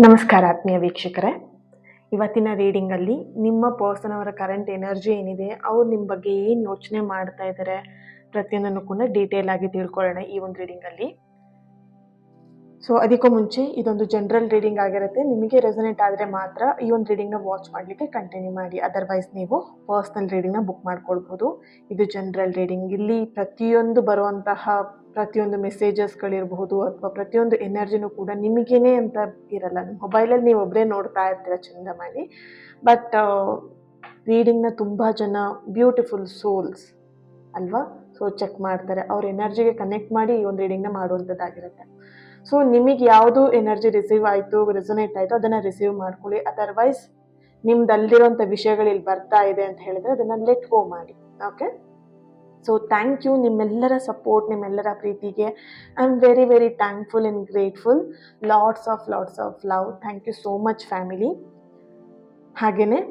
ನಮಸ್ಕಾರ ಆತ್ಮೀಯ ವೀಕ್ಷಕರೇ. ಇವತ್ತಿನ ರೀಡಿಂಗಲ್ಲಿ ನಿಮ್ಮ ಪರ್ಸನ್ ಅವರ ಕರೆಂಟ್ ಎನರ್ಜಿ ಏನಿದೆ, ಅವ್ರು ನಿಮ್ಮ ಬಗ್ಗೆ ಏನು ಯೋಚನೆ ಮಾಡ್ತಾ ಇದ್ದಾರೆ, ಪ್ರತಿಯೊಂದನ್ನು ಕೂಡ ಡೀಟೇಲ್ ಆಗಿ ತಿಳ್ಕೊಳ್ಳೋಣ ಈ ಒಂದು ರೀಡಿಂಗಲ್ಲಿ. ಸೊ ಅದಕ್ಕೂ ಮುಂಚೆ ಇದೊಂದು ಜನರಲ್ ರೀಡಿಂಗ್ ಆಗಿರುತ್ತೆ. ನಿಮಗೆ ರೆಸನೇಟ್ ಆದರೆ ಮಾತ್ರ ಈ ಒಂದು ರೀಡಿಂಗ್ನ ವಾಚ್ ಮಾಡಲಿಕ್ಕೆ ಕಂಟಿನ್ಯೂ ಮಾಡಿ. ಅದರ್ವೈಸ್ ನೀವು ಪರ್ಸ್ನಲ್ ರೀಡಿಂಗ್ನ ಬುಕ್ ಮಾಡ್ಕೊಳ್ಬೋದು. ಇದು ಜನರಲ್ ರೀಡಿಂಗ್. ಇಲ್ಲಿ ಪ್ರತಿಯೊಂದು ಬರುವಂತಹ ಪ್ರತಿಯೊಂದು ಮೆಸೇಜಸ್ಗಳಿರಬಹುದು ಅಥವಾ ಪ್ರತಿಯೊಂದು ಎನರ್ಜಿನೂ ಕೂಡ ನಿಮಗೇನೆ ಅಂತ ಇರಲ್ಲ. ಮೊಬೈಲಲ್ಲಿ ನೀವು ಒಬ್ಬರೇ ನೋಡ್ತಾ ಇರ್ತೀರ ಚಂದ ಮಾಡಿ. ಬಟ್ ರೀಡಿಂಗ್ನ ತುಂಬ ಜನ ಬ್ಯೂಟಿಫುಲ್ ಸೋಲ್ಸ್ ಅಲ್ವಾ, ಸೊ ಚೆಕ್ ಮಾಡ್ತಾರೆ. ಅವ್ರ ಎನರ್ಜಿಗೆ ಕನೆಕ್ಟ್ ಮಾಡಿ ಈ ಒಂದು ರೀಡಿಂಗ್ನ ಮಾಡುವಂಥದ್ದಾಗಿರುತ್ತೆ. ಸೊ ನಿಮಗೆ ಯಾವುದು ಎನರ್ಜಿ ರಿಸೀವ್ ಆಯಿತು, ರೆಸೊನೇಟ್ ಆಯಿತು, ಅದನ್ನು ರಿಸೀವ್ ಮಾಡ್ಕೊಳ್ಳಿ. ಅದರ್ವೈಸ್ ನಿಮ್ದಲ್ದಿರೋಂಥ ವಿಷಯಗಳು ಇಲ್ಲಿ ಬರ್ತಾ ಇದೆ ಅಂತ ಹೇಳಿದ್ರೆ ಅದನ್ನು ಲೆಟ್ ಗೋ ಮಾಡಿ. ಓಕೆ, ಸೊ ಥ್ಯಾಂಕ್ ಯು ನಿಮ್ಮೆಲ್ಲರ ಸಪೋರ್ಟ್, ನಿಮ್ಮೆಲ್ಲರ ಪ್ರೀತಿಗೆ. I am very very thankful and grateful. Lots of love. Thank you so much family. ಹಾಗೆಯೇ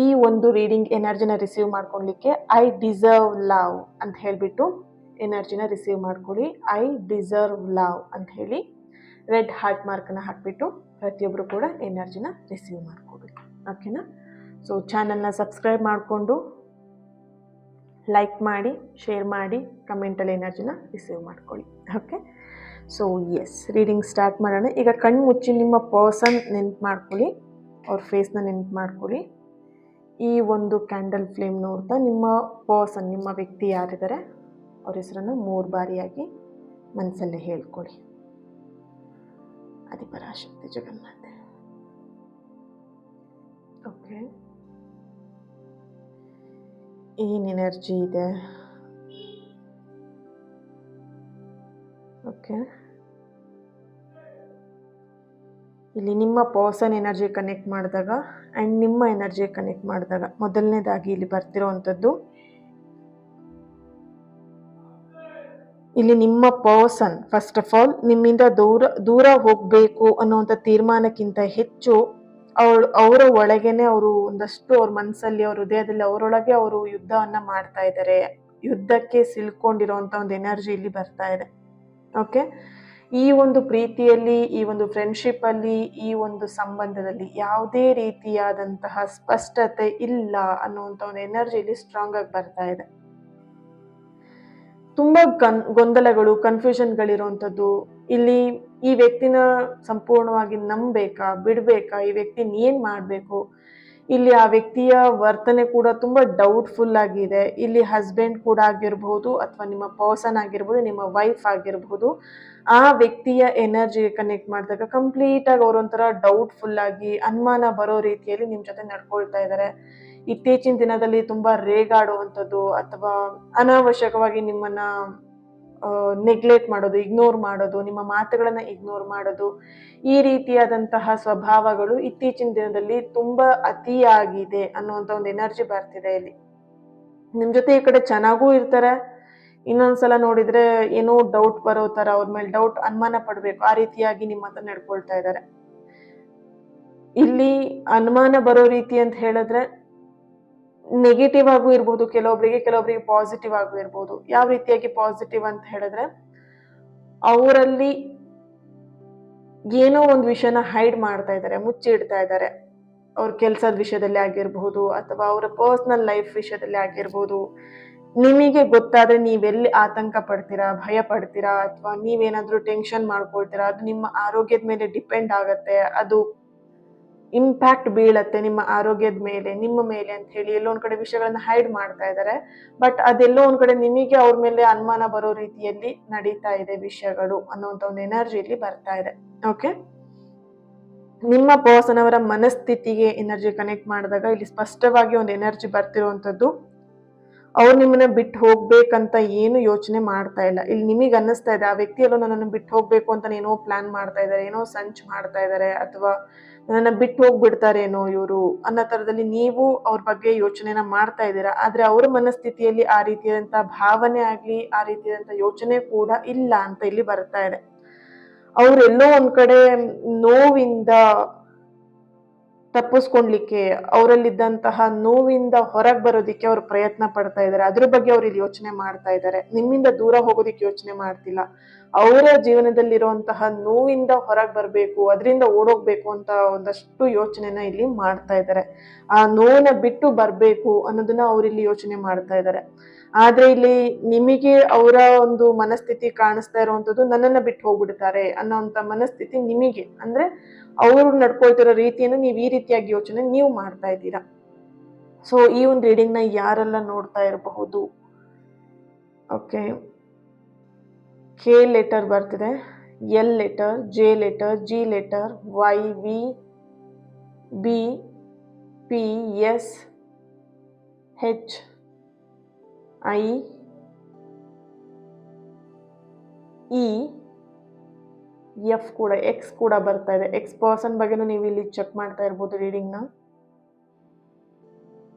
ಈ ಒಂದು ರೀಡಿಂಗ್ ಎನರ್ಜಿನ ರಿಸೀವ್ ಮಾಡ್ಕೊಳ್ಲಿಕ್ಕೆ ಐ ಡಿಸರ್ವ್ ಲವ್ ಅಂತ ಹೇಳಿಬಿಟ್ಟು ಎನರ್ಜಿನ ರಿಸೀವ್ ಮಾಡ್ಕೊಳ್ಳಿ. ಐ ಡಿಸರ್ವ್ ಲವ್ ಅಂತ ಹೇಳಿ ರೆಡ್ ಹಾರ್ಟ್ ಮಾರ್ಕನ್ನು ಹಾಕಿಬಿಟ್ಟು ಪ್ರತಿಯೊಬ್ಬರು ಕೂಡ ಎನರ್ಜಿನ ರಿಸೀವ್ ಮಾಡ್ಕೋಬೇಕು. ಓಕೆನಾ? ಸೊ ಚಾನಲ್ನ ಸಬ್ಸ್ಕ್ರೈಬ್ ಮಾಡಿಕೊಂಡು ಲೈಕ್ ಮಾಡಿ, ಶೇರ್ ಮಾಡಿ, ಕಮೆಂಟಲ್ಲಿ ಎನರ್ಜಿನ ರಿಸೀವ್ ಮಾಡ್ಕೊಳ್ಳಿ. Okay, so yes, reading start ಮಾಡೋಣ. ಈಗ ಕಣ್ಣು ಮುಚ್ಚಿ ನಿಮ್ಮ ಪರ್ಸನ್ ನೆನ್ಪು ಮಾಡ್ಕೊಳ್ಳಿ, ಅವ್ರ ಫೇಸ್ನ ನೆನ್ಪು ಮಾಡ್ಕೊಳ್ಳಿ. ಈ ಒಂದು ಕ್ಯಾಂಡಲ್ ಫ್ಲೇಮ್ ನೋಡ್ತಾ ನಿಮ್ಮ ಪರ್ಸನ್, ನಿಮ್ಮ ವ್ಯಕ್ತಿ ಯಾರಿದ್ದಾರೆ ಅವ್ರ ಹೆಸರನ್ನು 3 ಬಾರಿಯಾಗಿ ಮನಸ್ಸಲ್ಲೇ ಹೇಳ್ಕೊಳ್ಳಿ. ಆದಿಪರಾಶಕ್ತಿ ಜಗನ್ಮಾತೆ. ಓಕೆ, ಏನು ಎನರ್ಜಿ ಇದೆ? ಓಕೆ, ಇಲ್ಲಿ ನಿಮ್ಮ ಪರ್ಸನ್ ಎನರ್ಜಿ ಕನೆಕ್ಟ್ ಮಾಡಿದಾಗ ಆ್ಯಂಡ್ ನಿಮ್ಮ ಎನರ್ಜಿ ಕನೆಕ್ಟ್ ಮಾಡಿದಾಗ ಮೊದಲನೇದಾಗಿ ಇಲ್ಲಿ ಬರ್ತಿರೋವಂಥದ್ದು, ಇಲ್ಲಿ ನಿಮ್ಮ ಪರ್ಸನ್ ಫಸ್ಟ್ ಆಫ್ ಆಲ್ ನಿಮ್ಮಿಂದ ದೂರ ಹೋಗಬೇಕು ಅನ್ನೋವಂಥ ತೀರ್ಮಾನಕ್ಕಿಂತ ಹೆಚ್ಚು ಅವರ ಒಳಗೇನೆ ಅವರು ಒಂದಷ್ಟು ಅವ್ರ ಮನಸ್ಸಲ್ಲಿ, ಅವ್ರ ಹೃದಯದಲ್ಲಿ ಅವರೊಳಗೆ ಅವರು ಯುದ್ಧವನ್ನು ಮಾಡ್ತಾ ಇದ್ದಾರೆ. ಯುದ್ಧಕ್ಕೆ ಸಿಲ್ಕೊಂಡಿರೋವಂಥ ಒಂದು ಎನರ್ಜಿ ಇಲ್ಲಿ ಬರ್ತಾ ಇದೆ. ಓಕೆ, ಈ ಒಂದು ಪ್ರೀತಿಯಲ್ಲಿ, ಈ ಒಂದು ಫ್ರೆಂಡ್ಶಿಪ್ಪಲ್ಲಿ, ಈ ಒಂದು ಸಂಬಂಧದಲ್ಲಿ ಯಾವುದೇ ರೀತಿಯಾದಂತಹ ಸ್ಪಷ್ಟತೆ ಇಲ್ಲ ಅನ್ನುವಂಥ ಒಂದು ಎನರ್ಜಿ ಇಲ್ಲಿ ಸ್ಟ್ರಾಂಗ್ ಆಗಿ ಬರ್ತಾ ಇದೆ. ತುಂಬ ಗೊಂದಲಗಳು, ಕನ್ಫ್ಯೂಷನ್ಗಳಿರುವಂಥದ್ದು. ಇಲ್ಲಿ ಈ ವ್ಯಕ್ತಿನ ಸಂಪೂರ್ಣವಾಗಿ ನಂಬಬೇಕಾ, ಬಿಡಬೇಕಾ, ಈ ವ್ಯಕ್ತಿನ ಏನು ಮಾಡಬೇಕು, ಇಲ್ಲಿ ಆ ವ್ಯಕ್ತಿಯ ವರ್ತನೆ ಕೂಡ ತುಂಬ ಡೌಟ್ಫುಲ್ ಆಗಿದೆ. ಇಲ್ಲಿ ಹಸ್ಬೆಂಡ್ ಕೂಡ ಆಗಿರ್ಬೋದು ಅಥವಾ ನಿಮ್ಮ ಪರ್ಸನ್ ಆಗಿರ್ಬೋದು, ನಿಮ್ಮ ವೈಫ್ ಆಗಿರ್ಬೋದು, ಆ ವ್ಯಕ್ತಿಯ ಎನರ್ಜಿಗೆ ಕನೆಕ್ಟ್ ಮಾಡಿದಾಗ ಕಂಪ್ಲೀಟಾಗಿ ಅವರೊಂಥರ ಡೌಟ್ಫುಲ್ ಆಗಿ ಅನುಮಾನ ಬರೋ ರೀತಿಯಲ್ಲಿ ನಿಮ್ಮ ಜೊತೆ ನಡ್ಕೊಳ್ತಾ ಇದ್ದಾರೆ. ಇತ್ತೀಚಿನ ದಿನದಲ್ಲಿ ತುಂಬ ರೇಗಾಡುವಂಥದ್ದು ಅಥವಾ ಅನಾವಶ್ಯಕವಾಗಿ ನಿಮ್ಮನ್ನು ನೆಗ್ಲೆಕ್ಟ್ ಮಾಡೋದು, ಇಗ್ನೋರ್ ಮಾಡೋದು, ನಿಮ್ಮ ಮಾತುಗಳನ್ನು ಇಗ್ನೋರ್ ಮಾಡೋದು, ಈ ರೀತಿಯಾದಂತಹ ಸ್ವಭಾವಗಳು ಇತ್ತೀಚಿನ ದಿನದಲ್ಲಿ ತುಂಬ ಅತಿಯಾಗಿದೆ ಅನ್ನುವಂಥ ಒಂದು ಎನರ್ಜಿ ಬರ್ತಿದೆ. ಇಲ್ಲಿ ನಿಮ್ಮ ಜೊತೆ ಈ ಕಡೆ ಚೆನ್ನಾಗೂ ಇರ್ತಾರೆ, ಇನ್ನೊಂದ್ಸಲ ನೋಡಿದ್ರೆ ಏನೋ ಡೌಟ್ ಬರೋ ಥರ, ಅವ್ರ ಮೇಲೆ ಡೌಟ್, ಅನುಮಾನ ಪಡಬೇಕು, ಆ ರೀತಿಯಾಗಿ ನಿಮ್ಮ ಹತ್ರ ನಡ್ಕೊಳ್ತಾ ಇದ್ದಾರೆ. ಇಲ್ಲಿ ಅನುಮಾನ ಬರೋ ರೀತಿ ಅಂತ ಹೇಳಿದ್ರೆ ನೆಗೆಟಿವ್ ಆಗೂ ಇರ್ಬೋದು ಕೆಲವೊಬ್ಬರಿಗೆ ಪಾಸಿಟಿವ್ ಆಗೂ ಇರ್ಬೋದು. ಯಾವ ರೀತಿಯಾಗಿ ಪಾಸಿಟಿವ್ ಅಂತ ಹೇಳಿದ್ರೆ, ಅವರಲ್ಲಿ ಏನೋ ಒಂದು ವಿಷಯನ ಹೈಡ್ ಮಾಡ್ತಾ ಇದ್ದಾರೆ, ಮುಚ್ಚಿಡ್ತಾ ಇದ್ದಾರೆ. ಅವ್ರ ಕೆಲಸದ ವಿಷಯದಲ್ಲಿ ಆಗಿರ್ಬೋದು ಅಥವಾ ಅವರ ಪರ್ಸನಲ್ ಲೈಫ್ ವಿಷಯದಲ್ಲಿ ಆಗಿರ್ಬೋದು. ನಿಮಗೆ ಗೊತ್ತಾದ್ರೆ ನೀವೆಲ್ಲಿ ಆತಂಕ ಪಡ್ತೀರಾ, ಭಯ ಪಡ್ತೀರಾ, ಅಥವಾ ನೀವೇನಾದ್ರೂ ಟೆನ್ಷನ್ ಮಾಡ್ಕೊಳ್ತೀರಾ, ಅದು ನಿಮ್ಮ ಆರೋಗ್ಯದ ಮೇಲೆ ಡಿಪೆಂಡ್ ಆಗತ್ತೆ, ಅದು ಇಂಪ್ಯಾಕ್ಟ್ ಬೀಳತ್ತೆ ನಿಮ್ಮ ಆರೋಗ್ಯದ ಮೇಲೆ, ನಿಮ್ಮ ಮೇಲೆ ಅಂತ ಹೇಳಿ ಎಲ್ಲೋ ಒಂದ್ ಕಡೆ ವಿಷಯಗಳನ್ನ ಹೈಡ್ ಮಾಡ್ತಾ ಇದ್ದಾರೆ. ಬಟ್ ಅದೆಲ್ಲೋ ಒಂದ್ ಕಡೆ ನಿಮಗೆ ಅವ್ರ ಮೇಲೆ ಅನುಮಾನ ಬರೋ ರೀತಿಯಲ್ಲಿ ನಡೀತಾ ಇದೆ ವಿಷಯಗಳು ಅನ್ನೋಂಥ ಒಂದು ಎನರ್ಜಿ ಇಲ್ಲಿ ಬರ್ತಾ ಇದೆ. ಓಕೆ, ನಿಮ್ಮ ಪರ್ಸನ್ ಅವರ ಮನಸ್ಥಿತಿಗೆ ಎನರ್ಜಿ ಕನೆಕ್ಟ್ ಮಾಡಿದಾಗ ಇಲ್ಲಿ ಸ್ಪಷ್ಟವಾಗಿ ಒಂದು ಎನರ್ಜಿ ಬರ್ತಿರುವಂಥದ್ದು, ಅವ್ರು ನಿಮ್ಮನ್ನ ಬಿಟ್ಟು ಹೋಗ್ಬೇಕಂತ ಏನು ಯೋಚನೆ ಮಾಡ್ತಾ ಇಲ್ಲ. ಇಲ್ಲಿ ನಿಮಗೆ ಅನ್ನಿಸ್ತಾ ಇದೆ ಆ ವ್ಯಕ್ತಿಯಲ್ಲೂ ನನ್ನನ್ನು ಬಿಟ್ಟು ಹೋಗ್ಬೇಕು ಅಂತ ಏನೋ ಪ್ಲಾನ್ ಮಾಡ್ತಾ ಇದ್ದಾರೆ, ಏನೋ ಸಂಚು ಮಾಡ್ತಾ ಇದ್ದಾರೆ, ಅಥವಾ ನನ್ನ ಬಿಟ್ಟು ಹೋಗ್ಬಿಡ್ತಾರೇನೋ ಇವರು ಅನ್ನೋ ಥರದಲ್ಲಿ ನೀವು ಅವ್ರ ಬಗ್ಗೆ ಯೋಚನೆನ ಮಾಡ್ತಾ ಇದ್ದೀರಾ. ಆದ್ರೆ ಅವ್ರ ಮನಸ್ಥಿತಿಯಲ್ಲಿ ಆ ರೀತಿಯಾದಂಥ ಭಾವನೆ ಆಗ್ಲಿ, ಆ ರೀತಿಯಾದಂಥ ಯೋಚನೆ ಕೂಡ ಇಲ್ಲ ಅಂತ ಇಲ್ಲಿ ಬರ್ತಾ ಇದೆ. ಅವ್ರೆಲ್ಲೋ ಒಂದ್ ಕಡೆ ನೋವಿಂದ ತಪ್ಪಿಸ್ಕೊಳ್ಲಿಕ್ಕೆ, ಅವರಲ್ಲಿದ್ದಂತಹ ನೋವಿಂದ ಹೊರಗೆ ಬರೋದಿಕ್ಕೆ ಅವ್ರು ಪ್ರಯತ್ನ ಪಡ್ತಾ ಇದ್ದಾರೆ. ಅದ್ರ ಬಗ್ಗೆ ಅವ್ರು ಇಲ್ಲಿ ಯೋಚನೆ ಮಾಡ್ತಾ ಇದ್ದಾರೆ. ನಿಮ್ಮಿಂದ ದೂರ ಹೋಗೋದಿಕ್ಕೆ ಯೋಚನೆ ಮಾಡ್ತಿಲ್ಲ. ಅವರ ಜೀವನದಲ್ಲಿರುವಂತಹ ನೋವಿಂದ ಹೊರಗೆ ಬರಬೇಕು, ಅದರಿಂದ ಓಡೋಗ್ಬೇಕು ಅಂತ ಒಂದಷ್ಟು ಯೋಚನೆನ ಇಲ್ಲಿ ಮಾಡ್ತಾ ಇದ್ದಾರೆ. ಆ ನೋವನ್ನ ಬಿಟ್ಟು ಬರಬೇಕು ಅನ್ನೋದನ್ನ ಅವ್ರಿಲ್ಲಿ ಯೋಚನೆ ಮಾಡ್ತಾ ಇದ್ದಾರೆ. ಆದ್ರೆ ಇಲ್ಲಿ ನಿಮಗೆ ಅವರ ಒಂದು ಮನಸ್ಥಿತಿ ಕಾಣಿಸ್ತಾ ಇರುವಂತದ್ದು ನನ್ನನ್ನ ಬಿಟ್ಟು ಹೋಗ್ಬಿಡ್ತಾರೆ ಅನ್ನೋಂಥ ಮನಸ್ಥಿತಿ ನಿಮಗೆ, ಅಂದ್ರೆ ಅವರು ನಡ್ಕೊಳ್ತಿರೋ ರೀತಿಯನ್ನು ನೀವು ಈ ರೀತಿಯಾಗಿ ಯೋಚನೆ ನೀವು ಮಾಡ್ತಾ ಇದ್ದೀರಾ. ಸೊ ಈ ಒಂದು ರೀಡಿಂಗ್ ನ ಯಾರೆಲ್ಲ ನೋಡ್ತಾ ಇರಬಹುದು? ಓಕೆ, ಕೆ ಲೆಟರ್ ಬರ್ತಿದೆ, L letter, J letter, G letter, Y, V, B, P, S, H, I, E, F ಕೂಡ, ಎಕ್ಸ್ ಕೂಡ ಬರ್ತಾ ಇದೆ. ಎಕ್ಸ್ ಪರ್ಸನ್ ಬಗ್ಗೆನೂ ನೀವು ಇಲ್ಲಿ ಚೆಕ್ ಮಾಡ್ತಾ ಇರ್ಬೋದು ರೀಡಿಂಗ್ನ.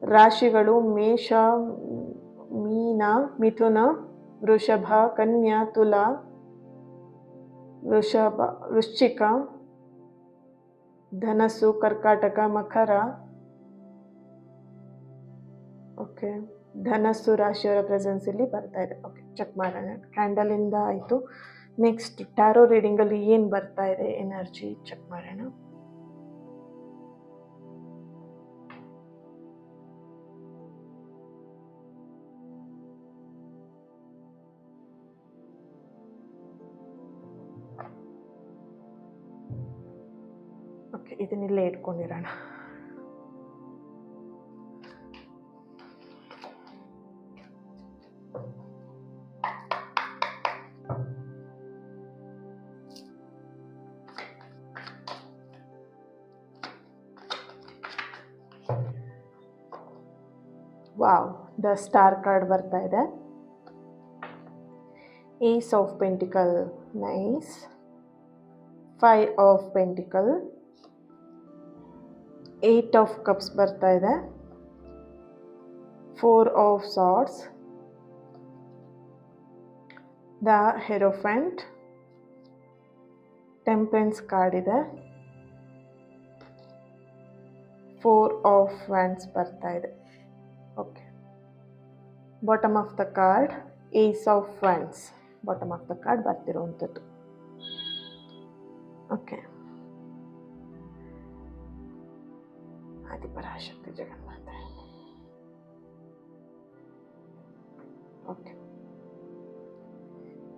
ರಾಶಿಗಳು ಮೇಷ, ಮೀನ, ಮಿಥುನ, ವೃಷಭ, ಕನ್ಯಾ, ತುಲಾ, ವೃಶ್ಚಿಕ, ಧನಸ್ಸು, ಕರ್ಕಾಟಕ, ಮಕರ. ಓಕೆ, ಧನಸ್ಸು ರಾಶಿಯವರ ಪ್ರೆಸೆನ್ಸ್ ಇಲ್ಲಿ ಬರ್ತಾ ಇದೆ. ಓಕೆ, ಚೆಕ್ ಮಾಡೋಣ. ಕ್ಯಾಂಡಲ್ ಇಂದ ಆಯ್ತು. ನೆಕ್ಸ್ಟ್ ಟ್ಯಾರೋ ರೀಡಿಂಗ್ ಅಲ್ಲಿ ಏನ್ ಬರ್ತಾ ಇದೆ ಎನರ್ಜಿ ಚೆಕ್ ಮಾಡೋಣ. ಓಕೆ, ಇದನ್ನಿಲ್ಲೇ ಇಟ್ಕೊಂಡಿರೋಣ. ವಾವ್, ದ ಸ್ಟಾರ್ ಕಾರ್ಡ್ ಬರ್ತಾ ಇದೆ. Ace of pentacle, nice. 5 of pentacle, 8 of cups ಬರ್ತಾ ಇದೆ. 4 of swords, the hierophant, temperance card ಇದೆ. 4 ಆಫ್ ವ್ಯಾಂಡ್ಸ್ ಬರ್ತಾ ಇದೆ. Okay, bottom of the card ace of wands, bottom of the card ಬರ್ತಿರುವಂಥದ್ದು. Okay, Adiparashakti Jaganmata. Okay,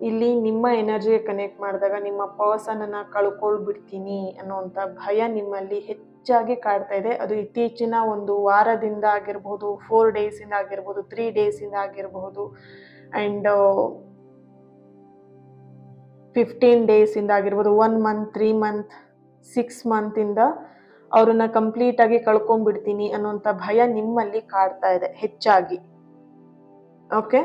ಇಲ್ಲಿ ನಿಮ್ಮ ಎನರ್ಜಿಗೆ ಕನೆಕ್ಟ್ ಮಾಡಿದಾಗ ನಿಮ್ಮ ಪರ್ಸನ್ ಅನ್ನ ಕಳ್ಕೊಳ್ಬಿಡ್ತೀನಿ ಅನ್ನುವಂಥ ಭಯ ನಿಮ್ಮಲ್ಲಿ ಹೆಚ್ಚಾಗಿ ಕಾಡ್ತಾ ಇದೆ. ಅದು ಇತ್ತೀಚಿನ ಒಂದು ವಾರದಿಂದ ಆಗಿರ್ಬೋದು, 4 days ಇಂದ ಆಗಿರ್ಬೋದು, 3 days ಇಂದ ಆಗಿರಬಹುದು, ಅಂಡ್ 15 days ಇಂದ ಆಗಿರ್ಬೋದು, 1 month, 3 month, 6 month ಇಂದ ಅವ್ರನ್ನ ಕಂಪ್ಲೀಟ್ ಆಗಿ ಕಳ್ಕೊಂಡ್ಬಿಡ್ತೀನಿ ಅನ್ನೋಂಥ ಭಯ ನಿಮ್ಮಲ್ಲಿ ಕಾಡ್ತಾ ಇದೆ ಹೆಚ್ಚಾಗಿ. ಓಕೆ,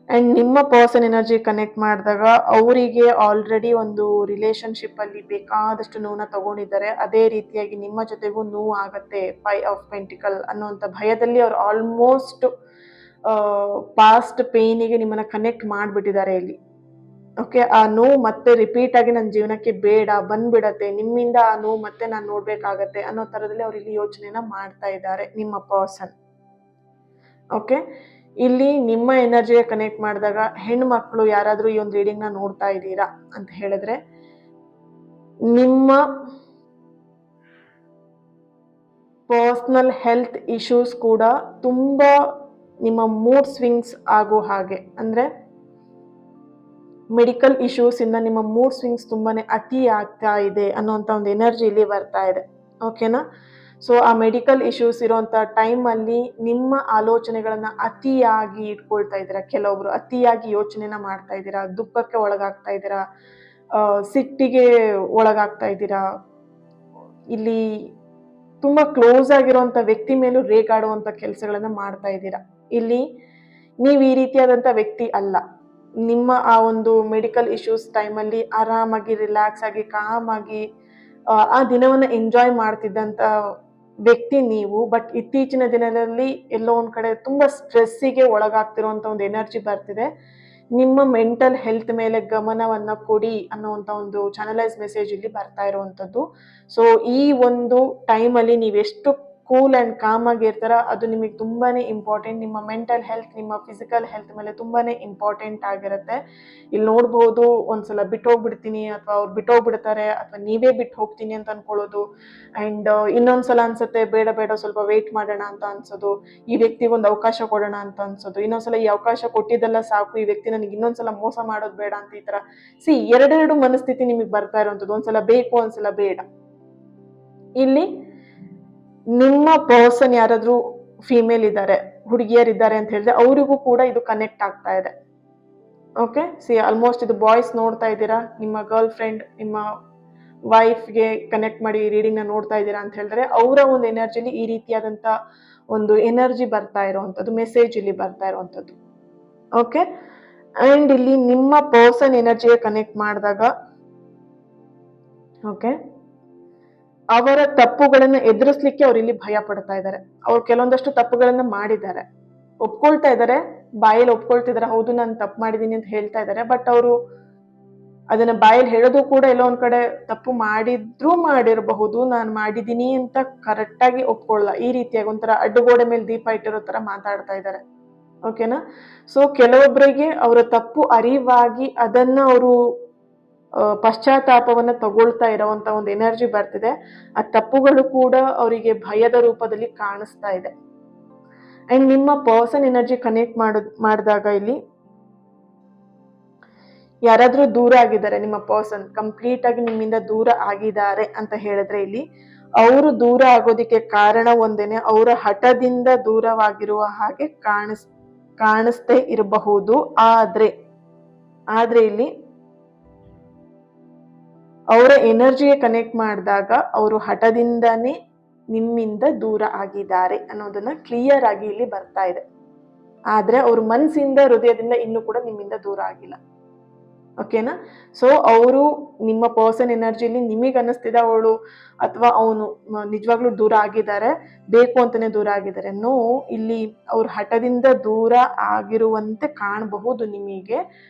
ಅಂಡ್ ನಿಮ್ಮ ಪರ್ಸನ್ ಎನರ್ಜಿ ಕನೆಕ್ಟ್ ಮಾಡಿದಾಗ ಅವರಿಗೆ ಆಲ್ರೆಡಿ ಒಂದು ರಿಲೇಶನ್ಶಿಪ್ ಅಲ್ಲಿ ಬೇಕಾದಷ್ಟು ನೋವನ್ನ ತಗೊಂಡಿದ್ದಾರೆ. ಅದೇ ರೀತಿಯಾಗಿ ನಿಮ್ಮ ಜೊತೆಗೂ ನೋವು ಆಗತ್ತೆ 5 ಆಫ್ ಪೆಂಟಿಕಲ್ ಅನ್ನೋಂಥ ಭಯದಲ್ಲಿ ಅವ್ರು ಆಲ್ಮೋಸ್ಟ್ ಪಾಸ್ಟ್ ಪೇನಿಗೆ ನಿಮ್ಮನ್ನ ಕನೆಕ್ಟ್ ಮಾಡಿಬಿಟ್ಟಿದ್ದಾರೆ ಇಲ್ಲಿ. ಓಕೆ, ಆ ನೋವು ಮತ್ತೆ ರಿಪೀಟ್ ಆಗಿ ನನ್ನ ಜೀವನಕ್ಕೆ ಬೇಡ, ಬಂದ್ಬಿಡತ್ತೆ, ನಿಮ್ಮಿಂದ ಆ ನೋವು ಮತ್ತೆ ನಾನು ನೋಡ್ಬೇಕಾಗತ್ತೆ ಅನ್ನೋ ತರದಲ್ಲಿ ಅವ್ರು ಇಲ್ಲಿ ಯೋಚನೆನ ಮಾಡ್ತಾ ಇದ್ದಾರೆ ನಿಮ್ಮ ಪರ್ಸನ್. ಓಕೆ, ಇಲ್ಲಿ ನಿಮ್ಮ ಎನರ್ಜಿಗೆ ಕನೆಕ್ಟ್ ಮಾಡಿದಾಗ ಹೆಣ್ಮಕ್ಳು ಯಾರಾದ್ರೂ ಈ ಒಂದು ರೀಡಿಂಗ್ ನ ನೋಡ್ತಾ ಇದ್ದೀರಾ ಅಂತ ಹೇಳಿದ್ರೆ, ನಿಮ್ಮ ಪರ್ಸನಲ್ ಹೆಲ್ತ್ ಇಶ್ಯೂಸ್ ಕೂಡ ತುಂಬಾ ನಿಮ್ಮ ಮೂಡ್ ಸ್ವಿಂಗ್ಸ್ ಆಗೋ ಹಾಗೆ, ಅಂದ್ರೆ ಮೆಡಿಕಲ್ ಇಶ್ಯೂಸ್ ಇಂದ ನಿಮ್ಮ ಮೂಡ್ ಸ್ವಿಂಗ್ಸ್ ತುಂಬಾನೇ ಅತಿ ಆಗ್ತಾ ಇದೆ ಅನ್ನೋಂಥ ಒಂದು ಎನರ್ಜಿ ಇಲ್ಲಿ ಬರ್ತಾ ಇದೆ. ಓಕೆನಾ? ಸೊ ಆ ಮೆಡಿಕಲ್ ಇಶ್ಯೂಸ್ ಇರುವಂತ ಟೈಮ್ ಅಲ್ಲಿ ನಿಮ್ಮ ಆಲೋಚನೆಗಳನ್ನ ಅತಿಯಾಗಿ ಇಟ್ಕೊಳ್ತಾ ಇದ್ದೀರಾ. ಕೆಲವೊಬ್ರು ಅತಿಯಾಗಿ ಯೋಚನೆನ ಮಾಡ್ತಾ ಇದ್ದೀರಾ, ದುಃಖಕ್ಕೆ ಒಳಗಾಗ್ತಾ ಇದ್ದೀರಾ, ಸಿಟ್ಟಿಗೆ ಒಳಗಾಗ್ತಾ ಇದ್ದೀರಾ. ಇಲ್ಲಿ ತುಂಬಾ ಕ್ಲೋಸ್ ಆಗಿರುವಂತ ವ್ಯಕ್ತಿ ಮೇಲೂ ರೇಗಾಡುವಂತ ಕೆಲಸಗಳನ್ನ ಮಾಡ್ತಾ ಇದ್ದೀರಾ. ಇಲ್ಲಿ ನೀವು ಈ ರೀತಿಯಾದಂತ ವ್ಯಕ್ತಿ ಅಲ್ಲ. ನಿಮ್ಮ ಆ ಒಂದು ಮೆಡಿಕಲ್ ಇಶ್ಯೂಸ್ ಟೈಮಲ್ಲಿ ಆರಾಮಾಗಿ ರಿಲ್ಯಾಕ್ಸ್ ಆಗಿ ಕಾಮ್ ಆಗಿ ಆ ದಿನವನ್ನ ಎಂಜಾಯ್ ಮಾಡ್ತಿದ್ದಂತ ವ್ಯಕ್ತಿ ನೀವು. ಬಟ್ ಇತ್ತೀಚಿನ ದಿನದಲ್ಲಿ ಎಲ್ಲೋ ಒಂದ್ ಕಡೆ ತುಂಬಾ ಸ್ಟ್ರೆಸ್ಸಿಗೆ ಒಳಗಾಗ್ತಿರುವಂತ ಒಂದು ಎನರ್ಜಿ ಬರ್ತಿದೆ. ನಿಮ್ಮ ಮೆಂಟಲ್ ಹೆಲ್ತ್ ಮೇಲೆ ಗಮನವನ್ನ ಕೊಡಿ ಅನ್ನುವಂತ ಒಂದು ಚಾನಲೈಸ್ ಮೆಸೇಜ್ ಇಲ್ಲಿ ಬರ್ತಾ ಇರುವಂತದ್ದು. ಸೊ ಈ ಒಂದು ಟೈಮಲ್ಲಿ ನೀವೆಷ್ಟು ಕೂಲ್ ಆ್ಯಂಡ್ ಕಾಮ್ ಆಗಿರ್ತಾರ, ಅದು ನಿಮಗೆ ತುಂಬಾನೇ ಇಂಪಾರ್ಟೆಂಟ್. ನಿಮ್ಮ ಮೆಂಟಲ್ ಹೆಲ್ತ್, ನಿಮ್ಮ ಫಿಸಿಕಲ್ ಹೆಲ್ತ್ ಮೇಲೆ ತುಂಬಾನೇ ಇಂಪಾರ್ಟೆಂಟ್ ಆಗಿರುತ್ತೆ. ಇಲ್ಲಿ ನೋಡ್ಬೋದು, ಒಂದ್ಸಲ ಬಿಟ್ಟು ಹೋಗ್ಬಿಡ್ತೀನಿ ಅಥವಾ ಅವ್ರು ಬಿಟ್ಟು ಹೋಗ್ಬಿಡ್ತಾರೆ ಅಥವಾ ನೀವೇ ಬಿಟ್ಟು ಹೋಗ್ತೀನಿ ಅಂತ ಅನ್ಕೊಳ್ಳೋದು. ಆ್ಯಂಡ್ ಇನ್ನೊಂದ್ಸಲ ಅನ್ಸುತ್ತೆ ಬೇಡ ಬೇಡ ಸ್ವಲ್ಪ ವೇಟ್ ಮಾಡೋಣ ಅಂತ ಅನ್ಸೋದು, ಈ ವ್ಯಕ್ತಿಗೆ ಒಂದು ಅವಕಾಶ ಕೊಡೋಣ ಅಂತ ಅನ್ಸೋದು, ಇನ್ನೊಂದ್ಸಲ ಈ ಅವಕಾಶ ಕೊಟ್ಟಿದ್ದೆಲ್ಲ ಸಾಕು, ಈ ವ್ಯಕ್ತಿ ನನಗೆ ಇನ್ನೊಂದ್ಸಲ ಮೋಸ ಮಾಡೋದು ಬೇಡ ಅಂತ. ಈ ತರ ಎರಡೆರಡು ಮನಸ್ಥಿತಿ ನಿಮಗೆ ಬರ್ತಾ ಇರುವಂಥದ್ದು, ಒಂದ್ಸಲ ಬೇಕು ಒಂದ್ಸಲ ಬೇಡ. ಇಲ್ಲಿ ನಿಮ್ಮ ಪರ್ಸನ್ ಯಾರಾದ್ರೂ ಫಿಮೇಲ್ ಇದ್ದಾರೆ, ಹುಡುಗಿಯರಿದ್ದಾರೆ ಅಂತ ಹೇಳಿದ್ರೆ ಅವರಿಗೂ ಕೂಡ ಇದು ಕನೆಕ್ಟ್ ಆಗ್ತಾ ಇದೆ. ಓಕೆ, ಆಲ್ಮೋಸ್ಟ್ ಇದು ಬಾಯ್ಸ್ ನೋಡ್ತಾ ಇದ್ದೀರಾ, ನಿಮ್ಮ ಗರ್ಲ್ ಫ್ರೆಂಡ್, ನಿಮ್ಮ ವೈಫ್ಗೆ ಕನೆಕ್ಟ್ ಮಾಡಿ ಈ ರೀಡಿಂಗ್ ನ ನೋಡ್ತಾ ಇದ್ದೀರಾ ಅಂತ ಹೇಳಿದ್ರೆ ಅವರ ಒಂದು ಎನರ್ಜಿಲಿ ಈ ರೀತಿಯಾದಂತ ಒಂದು ಎನರ್ಜಿ ಬರ್ತಾ ಇರುವಂತದ್ದು, ಮೆಸೇಜ್ ಇಲ್ಲಿ ಬರ್ತಾ ಇರುವಂತದ್ದು. ಓಕೆ, ಅಂಡ್ ಇಲ್ಲಿ ನಿಮ್ಮ ಪರ್ಸನ್ ಎನರ್ಜಿಗೆ ಕನೆಕ್ಟ್ ಮಾಡಿದಾಗ ಓಕೆ, ಅವರ ತಪ್ಪುಗಳನ್ನ ಎದುರಿಸ್ಲಿಕ್ಕೆ ಅವ್ರು ಇಲ್ಲಿ ಭಯ ಪಡ್ತಾ ಇದ್ದಾರೆ. ಅವ್ರು ಕೆಲವೊಂದಷ್ಟು ತಪ್ಪುಗಳನ್ನ ಮಾಡಿದ್ದಾರೆ, ಒಪ್ಕೊಳ್ತಾ ಇದ್ದಾರೆ, ಬಾಯಲ್ಲಿ ಒಪ್ಕೊಳ್ತಿದಾರೆ, ಹೌದು ನಾನು ತಪ್ಪು ಮಾಡಿದೀನಿ ಅಂತ ಹೇಳ್ತಾ ಇದ್ದಾರೆ. ಬಟ್ ಅವರು ಅದನ್ನ ಬಾಯಲ್ಲಿ ಹೇಳೋದು ಕೂಡ ಎಲ್ಲೋ ಒಂದ್ ಕಡೆ ತಪ್ಪು ಮಾಡಿರಬಹುದು, ನಾನು ಮಾಡಿದೀನಿ ಅಂತ ಕರೆಕ್ಟ್ ಆಗಿ ಒಪ್ಕೊಳ್ಳ, ಈ ರೀತಿಯಾಗಿ ಒಂಥರ ಅಡ್ಡಗೋಡೆ ಮೇಲೆ ದೀಪ ಇಟ್ಟಿರೋ ತರ ಮಾತಾಡ್ತಾ ಇದ್ದಾರೆ. ಓಕೆನಾ? ಸೊ ಕೆಲವೊಬ್ಬರಿಗೆ ಅವರ ತಪ್ಪು ಅರಿವಾಗಿ ಅದನ್ನ ಅವರು ಪಶ್ಚಾತ್ತಾಪವನ್ನ ತಗೊಳ್ತಾ ಇರೋವಂತ ಒಂದು ಎನರ್ಜಿ ಬರ್ತಿದೆ. ಆ ತಪ್ಪುಗಳು ಕೂಡ ಅವರಿಗೆ ಭಯದ ರೂಪದಲ್ಲಿ ಕಾಣಿಸ್ತಾ ಇದೆ. ಅಂಡ್ ನಿಮ್ಮ ಪರ್ಸನ್ ಎನರ್ಜಿ ಕನೆಕ್ಟ್ ಮಾಡಿದಾಗ ಇಲ್ಲಿ ಯಾರಾದ್ರೂ ದೂರ ಆಗಿದ್ದಾರೆ, ನಿಮ್ಮ ಪರ್ಸನ್ ಕಂಪ್ಲೀಟ್ ಆಗಿ ನಿಮ್ಮಿಂದ ದೂರ ಆಗಿದ್ದಾರೆ ಅಂತ ಹೇಳಿದ್ರೆ ಇಲ್ಲಿ ಅವರು ದೂರ ಆಗೋದಿಕ್ಕೆ ಕಾರಣ ಒಂದೇನೆ, ಅವರ ಹಠದಿಂದ ದೂರವಾಗಿರುವ ಹಾಗೆ ಕಾಣಿಸ್ತೇ ಇರಬಹುದು. ಆದ್ರೆ ಇಲ್ಲಿ ಅವರ ಎನರ್ಜಿಗೆ ಕನೆಕ್ಟ್ ಮಾಡಿದಾಗ ಅವರು ಹಠದಿಂದಾನೇ ನಿಮ್ಮಿಂದ ದೂರ ಆಗಿದ್ದಾರೆ ಅನ್ನೋದನ್ನ ಕ್ಲಿಯರ್ ಆಗಿ ಇಲ್ಲಿ ಬರ್ತಾ ಇದೆ. ಆದ್ರೆ ಅವ್ರ ಮನಸ್ಸಿಂದ, ಹೃದಯದಿಂದ ಇನ್ನೂ ಕೂಡ ನಿಮ್ಮಿಂದ ದೂರ ಆಗಿಲ್ಲ. ಓಕೆನಾ? ಸೊ ಅವರು ನಿಮ್ಮ ಪರ್ಸನ್ ಎನರ್ಜಿಲಿ ನಿಮಗೆ ಅನ್ನಿಸ್ತಿದೆ ಅವಳು ಅಥವಾ ಅವನು ನಿಜವಾಗ್ಲೂ ದೂರ ಆಗಿದ್ದಾರೆ, ಬೇಕು ಅಂತಾನೆ ದೂರ ಆಗಿದ್ದಾರೆ. ನೋ, ಇಲ್ಲಿ ಅವ್ರ ಹಠದಿಂದ ದೂರ ಆಗಿರುವಂತೆ ಕಾಣಬಹುದು ನಿಮಗೆ.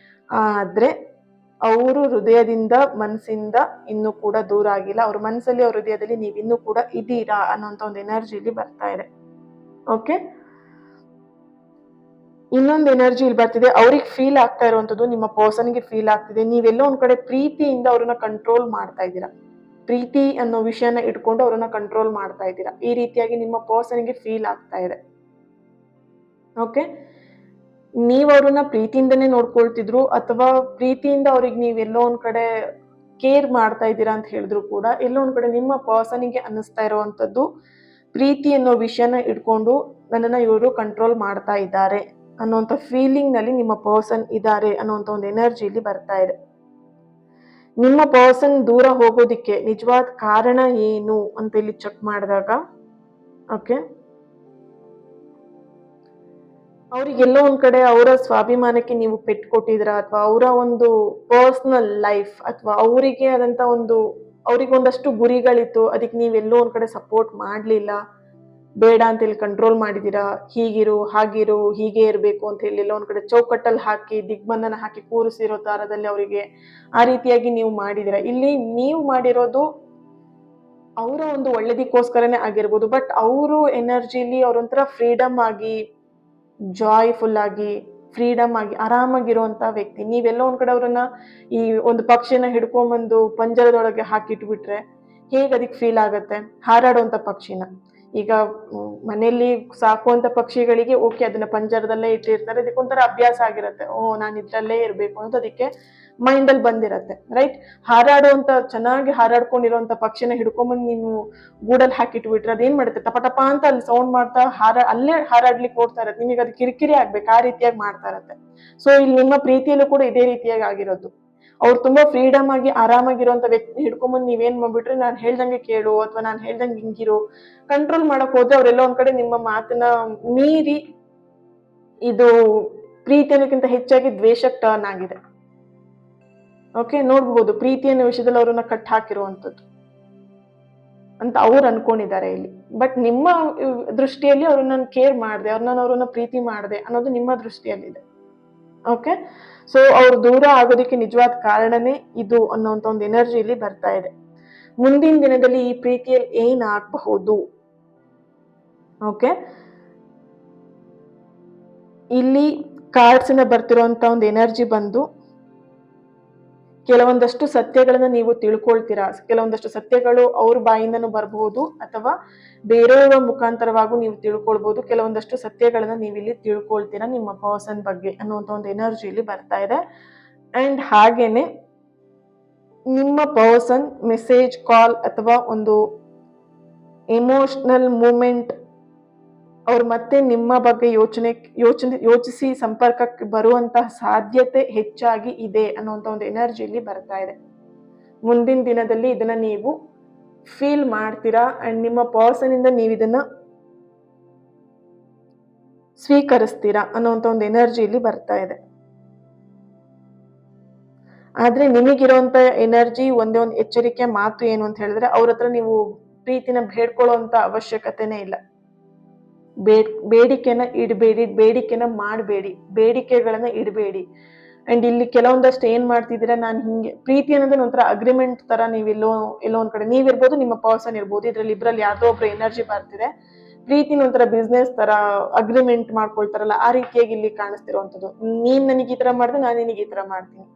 ಆದ್ರೆ ಅವರು ಹೃದಯದಿಂದ, ಮನಸ್ಸಿಂದ ಇನ್ನೂ ಕೂಡ ದೂರ ಆಗಿಲ್ಲ. ಅವ್ರ ಮನಸ್ಸಲ್ಲಿ, ಅವ್ರ ಹೃದಯದಲ್ಲಿ ನೀವಿನ್ನೂ ಕೂಡ ಇದ್ದೀರಾ ಅನ್ನೋಂಥ ಒಂದು ಎನರ್ಜಿ ಇಲ್ಲಿ ಬರ್ತಾ ಇದೆ. ಓಕೆ, ಇನ್ನೊಂದು ಎನರ್ಜಿ ಇಲ್ಲಿ ಬರ್ತಿದೆ. ಅವ್ರಿಗೆ ಫೀಲ್ ಆಗ್ತಾ ಇರುವಂತದ್ದು, ನಿಮ್ಮ ಪರ್ಸನ್ಗೆ ಫೀಲ್ ಆಗ್ತಿದೆ, ನೀವೆಲ್ಲೋ ಒಂದ್ ಕಡೆ ಪ್ರೀತಿಯಿಂದ ಅವ್ರನ್ನ ಕಂಟ್ರೋಲ್ ಮಾಡ್ತಾ ಇದ್ದೀರಾ, ಪ್ರೀತಿ ಅನ್ನೋ ವಿಷಯನ ಇಟ್ಕೊಂಡು ಅವ್ರನ್ನ ಕಂಟ್ರೋಲ್ ಮಾಡ್ತಾ ಇದ್ದೀರಾ. ಈ ರೀತಿಯಾಗಿ ನಿಮ್ಮ ಪರ್ಸನ್ಗೆ ಫೀಲ್ ಆಗ್ತಾ ಇದೆ. ಓಕೆ, ನೀವ್ ಅವ್ರನ್ನ ಪ್ರೀತಿಯಿಂದನೇ ನೋಡ್ಕೊಳ್ತಿದ್ರು ಅಥವಾ ಪ್ರೀತಿಯಿಂದ ಅವ್ರಿಗೆ ನೀವೆಲ್ಲೋ ಒಂದ್ ಕಡೆ ಕೇರ್ ಮಾಡ್ತಾ ಇದ್ದೀರಾ ಅಂತ ಹೇಳಿದ್ರು ಕೂಡ ಎಲ್ಲೋ ಒಂದ್ ಕಡೆ ನಿಮ್ಮ ಪರ್ಸನ್ಗೆ ಅನ್ನಿಸ್ತಾ ಇರುವಂತದ್ದು, ಪ್ರೀತಿ ಅನ್ನೋ ವಿಷಯನ ಇಟ್ಕೊಂಡು ನನ್ನನ್ನ ಇವರು ಕಂಟ್ರೋಲ್ ಮಾಡ್ತಾ ಇದ್ದಾರೆ ಅನ್ನೋಂಥ ಫೀಲಿಂಗ್ ನಲ್ಲಿ ನಿಮ್ಮ ಪರ್ಸನ್ ಇದ್ದಾರೆ ಅನ್ನೋಂಥ ಒಂದು ಎನರ್ಜಿ ಇಲ್ಲಿ ಬರ್ತಾ ಇದೆ. ನಿಮ್ಮ ಪರ್ಸನ್ ದೂರ ಹೋಗೋದಿಕ್ಕೆ ನಿಜವಾದ ಕಾರಣ ಏನು ಅಂತ ಇಲ್ಲಿ ಚೆಕ್ ಮಾಡಿದಾಗ ಓಕೆ, ಅವ್ರಿಗೆಲ್ಲೋ ಒಂದ್ ಕಡೆ ಅವರ ಸ್ವಾಭಿಮಾನಕ್ಕೆ ನೀವು ಪೆಟ್ಟು ಕೊಟ್ಟಿದ್ರ ಅಥವಾ ಅವರ ಒಂದು ಪರ್ಸನಲ್ ಲೈಫ್ ಅಥವಾ ಅವರಿಗೆ ಆದಂತ ಅವ್ರಿಗೊಂದಷ್ಟು ಗುರಿಗಳಿತ್ತು, ಅದಕ್ಕೆ ನೀವೆಲ್ಲೋ ಒಂದ್ ಕಡೆ ಸಪೋರ್ಟ್ ಮಾಡ್ಲಿಲ್ಲ, ಬೇಡ ಅಂತ ಹೇಳಿ ಕಂಟ್ರೋಲ್ ಮಾಡಿದೀರಾ, ಹೀಗಿರು ಹಾಗಿರು ಹೀಗೆ ಇರ್ಬೇಕು ಅಂತ ಹೇಳಿ ಎಲ್ಲ ಒಂದ್ ಕಡೆ ಚೌಕಟ್ಟಲ್ಲಿ ಹಾಕಿ ದಿಗ್ಬಂಧನ ಹಾಕಿ ಕೂರಿಸಿರೋ ತಾರದಲ್ಲಿ ಅವರಿಗೆ ಆ ರೀತಿಯಾಗಿ ನೀವು ಮಾಡಿದೀರಾ. ಇಲ್ಲಿ ನೀವು ಮಾಡಿರೋದು ಅವರ ಒಂದು ಒಳ್ಳೇದಕ್ಕೋಸ್ಕರನೇ ಆಗಿರ್ಬೋದು. ಬಟ್ ಅವರು ಎನರ್ಜಿಲಿ ಅವ್ರೊಂಥರ ಫ್ರೀಡಮ್ ಆಗಿ, ಜಾಯ್ಫುಲ್ ಆಗಿ, ಫ್ರೀಡಮ್ ಆಗಿ ಆರಾಮಾಗಿರುವಂತ ವ್ಯಕ್ತಿ. ನೀವೆಲ್ಲ ಒಂದ್ ಕಡೆ ಅವ್ರನ್ನ ಈ ಒಂದು ಪಕ್ಷಿನ ಹಿಡ್ಕೊಂಡ್ಬಂದು ಪಂಜರದೊಳಗೆ ಹಾಕಿಟ್ಬಿಟ್ರೆ ಹೇಗ್ ಅದಕ್ಕೆ ಫೀಲ್ ಆಗತ್ತೆ? ಹಾರಾಡುವಂತ ಪಕ್ಷಿನ ಈಗ ಮನೆಯಲ್ಲಿ ಸಾಕುವಂತ ಪಕ್ಷಿಗಳಿಗೆ ಓಕೆ, ಅದನ್ನ ಪಂಜರದಲ್ಲೇ ಇಟ್ಟಿರ್ತಾರೆ, ಅದಕ್ಕೊಂಥರ ಅಭ್ಯಾಸ ಆಗಿರತ್ತೆ, ನಾನು ಇದ್ರಲ್ಲೇ ಇರ್ಬೇಕು ಅನ್ನೋದು ಅದಕ್ಕೆ ಮೈಂಡ್ ಅಲ್ಲಿ ಬಂದಿರತ್ತೆ, ರೈಟ್? ಹಾರಾಡುವಂತ, ಚೆನ್ನಾಗಿ ಹಾರಾಡ್ಕೊಂಡಿರುವಂತ ಪಕ್ಷಿನ ಹಿಡ್ಕೊಂಡ್ಬಂದು ನೀವು ಗೂಡಲ್ಲಿ ಹಾಕಿಟ್ಬಿಟ್ರೆ ಅದೇನ್ ಮಾಡುತ್ತೆ, ಟಪ ಅಂತ ಅಲ್ಲಿ ಸೌಂಡ್ ಮಾಡ್ತಾ ಅಲ್ಲೇ ಹಾರಾಡ್ಲಿಕ್ಕೆ ಓಡ್ತಾ ಇರತ್ತೆ. ನಿಮಗೆ ಅದು ಕಿರಿಕಿರಿ ಆಗ್ಬೇಕು, ಆ ರೀತಿಯಾಗಿ ಮಾಡ್ತಾ ಇರತ್ತೆ. ಸೊ ಇಲ್ಲಿ ನಿಮ್ಮ ಪ್ರೀತಿಯಲ್ಲೂ ಕೂಡ ಇದೇ ರೀತಿಯಾಗಿ ಆಗಿರೋದು. ಅವ್ರು ತುಂಬಾ ಫ್ರೀಡಮ್ ಆಗಿ ಆರಾಮಾಗಿರುವಂತ ವ್ಯಕ್ತಿ ಹಿಡ್ಕೊಂಬಂದು ನೀವೇನ್ ಮಾಡ್ಬಿಟ್ರೆ, ನಾನ್ ಹೇಳ್ದಂಗೆ ಕೇಳು ಅಥವಾ ನಾನ್ ಹೇಳ್ದಂಗೆ ಹಿಂಗಿರು, ಕಂಟ್ರೋಲ್ ಮಾಡಕ್ ಹೋದ್ರೆ ಅವ್ರೆಲ್ಲ ಒಂದ್ ಕಡೆ ನಿಮ್ಮ ಮಾತನ್ನ ಮೀರಿ ಇದು ಪ್ರೀತಿ ಅನ್ನೋಕ್ಕಿಂತ ಹೆಚ್ಚಾಗಿ ದ್ವೇಷಕ್ಕೆ ಟರ್ನ್ ಆಗಿದೆ. ಓಕೆ, ನೋಡ್ಬಹುದು ಪ್ರೀತಿ ಅನ್ನೋ ವಿಷಯದಲ್ಲಿ ಅವ್ರನ್ನ ಕಟ್ ಹಾಕಿರುವಂತದ್ದು ಅಂತ ಅವ್ರು ಅನ್ಕೊಂಡಿದ್ದಾರೆ ಇಲ್ಲಿ. ಬಟ್ ನಿಮ್ಮ ದೃಷ್ಟಿಯಲ್ಲಿ ಅವ್ರನ್ನ ಕೇರ್ ಮಾಡಿದೆ, ಅವ್ರನ್ನ ಪ್ರೀತಿ ಮಾಡಿದೆ ಅನ್ನೋದು ನಿಮ್ಮ ದೃಷ್ಟಿಯಲ್ಲಿದೆ. ಓಕೆ, ಸೊ ಅವ್ರು ದೂರ ಆಗೋದಕ್ಕೆ ನಿಜವಾದ ಕಾರಣನೇ ಇದು ಅನ್ನೋಂಥ ಒಂದು ಎನರ್ಜಿ ಇಲ್ಲಿ ಬರ್ತಾ ಇದೆ. ಮುಂದಿನ ದಿನದಲ್ಲಿ ಈ ಪ್ರೀತಿಯಲ್ಲಿ ಏನಾಗಬಹುದು? ಓಕೆ, ಇಲ್ಲಿ ಕಾರ್ಡ್ಸಿಂದ ಬರ್ತಿರೋಂಥ ಒಂದು ಎನರ್ಜಿ ಬಂದು ಕೆಲವೊಂದಷ್ಟು ಸತ್ಯಗಳನ್ನ ನೀವು ತಿಳ್ಕೊಳ್ತೀರಾ. ಕೆಲವೊಂದಷ್ಟು ಸತ್ಯಗಳು ಅವ್ರ ಬಾಯಿಂದನೂ ಬರಬಹುದು ಅಥವಾ ಬೇರೆಯವರ ಮುಖಾಂತರವಾಗೂ ನೀವು ತಿಳ್ಕೊಳ್ಬಹುದು. ಕೆಲವೊಂದಷ್ಟು ಸತ್ಯಗಳನ್ನ ನೀವಿಲ್ಲಿ ತಿಳ್ಕೊಳ್ತೀರಾ ನಿಮ್ಮ ಪರ್ಸನ್ ಬಗ್ಗೆ ಅನ್ನುವಂಥ ಒಂದು ಎನರ್ಜಿ ಇಲ್ಲಿ ಬರ್ತಾ ಇದೆ. ಅಂಡ್ ಹಾಗೇನೆ ನಿಮ್ಮ ಪರ್ಸನ್ ಮೆಸೇಜ್, ಕಾಲ್ ಅಥವಾ ಒಂದು ಎಮೋಷನಲ್ ಮೂಮೆಂಟ್ ಅವ್ರು ಮತ್ತೆ ನಿಮ್ಮ ಬಗ್ಗೆ ಯೋಚಿಸಿ ಸಂಪರ್ಕಕ್ಕೆ ಬರುವಂತಹ ಸಾಧ್ಯತೆ ಹೆಚ್ಚಾಗಿ ಇದೆ ಅನ್ನುವಂಥ ಒಂದು ಎನರ್ಜಿ ಇಲ್ಲಿ ಬರ್ತಾ ಇದೆ. ಮುಂದಿನ ದಿನದಲ್ಲಿ ಇದನ್ನ ನೀವು ಫೀಲ್ ಮಾಡ್ತೀರಾ ಅಂಡ್ ನಿಮ್ಮ ಪರ್ಸನ್ ಇಂದ ನೀವು ಇದನ್ನ ಸ್ವೀಕರಿಸ್ತೀರಾ ಅನ್ನುವಂಥ ಒಂದು ಎನರ್ಜಿ ಇಲ್ಲಿ ಬರ್ತಾ ಇದೆ. ಆದ್ರೆ ನಿಮಗಿರುವಂತ ಎನರ್ಜಿ ಒಂದೇ ಒಂದು ಎಚ್ಚರಿಕೆ ಮಾತು ಏನು ಅಂತ ಹೇಳಿದ್ರೆ, ಅವ್ರ ಹತ್ರ ನೀವು ಪ್ರೀತಿನ ಬೇಡ್ಕೊಳ್ಳುವಂತ ಅವಶ್ಯಕತೆನೇ ಇಲ್ಲ. ಬೇಡಿಕೆನ ಇಡಬೇಡಿ, ಬೇಡಿಕೆನ ಮಾಡಬೇಡಿ, ಬೇಡಿಕೆಗಳನ್ನ ಇಡಬೇಡಿ. ಅಂಡ್ ಇಲ್ಲಿ ಕೆಲವೊಂದಷ್ಟು ಏನ್ ಮಾಡ್ತಿದ್ದೀರಾ, ನಾನು ಹಿಂಗೆ ಪ್ರೀತಿ ಅನ್ನೋದನ್ನ ಒಂಥರ ಅಗ್ರಿಮೆಂಟ್ ತರ ನೀವು ಎಲ್ಲೋ ಒಂದ್ ಕಡೆ ನೀವಿರ್ಬೋದು, ನಿಮ್ಮ ಪರ್ಸನ್ ಇರ್ಬೋದು, ಇದ್ರಲ್ಲಿ ಇಬ್ರಲ್ಲಿ ಯಾವ್ದೋ ಒಬ್ರು ಎನರ್ಜಿ ಬರ್ತಿದೆ. ಪ್ರೀತಿನ ಒಂಥರ ಬಿಸ್ನೆಸ್ ತರ ಅಗ್ರಿಮೆಂಟ್ ಮಾಡ್ಕೊಳ್ತಾರಲ್ಲ, ಆ ರೀತಿಯಾಗಿ ಇಲ್ಲಿ ಕಾಣಿಸ್ತಿರುವಂತದ್ದು. ನೀನ್ ನನಗೆ ಈ ತರ ಮಾಡಿದ್ರೆ ನಾನು ನಿನಗೆ ಈ ತರ ಮಾಡ್ತೀನಿ,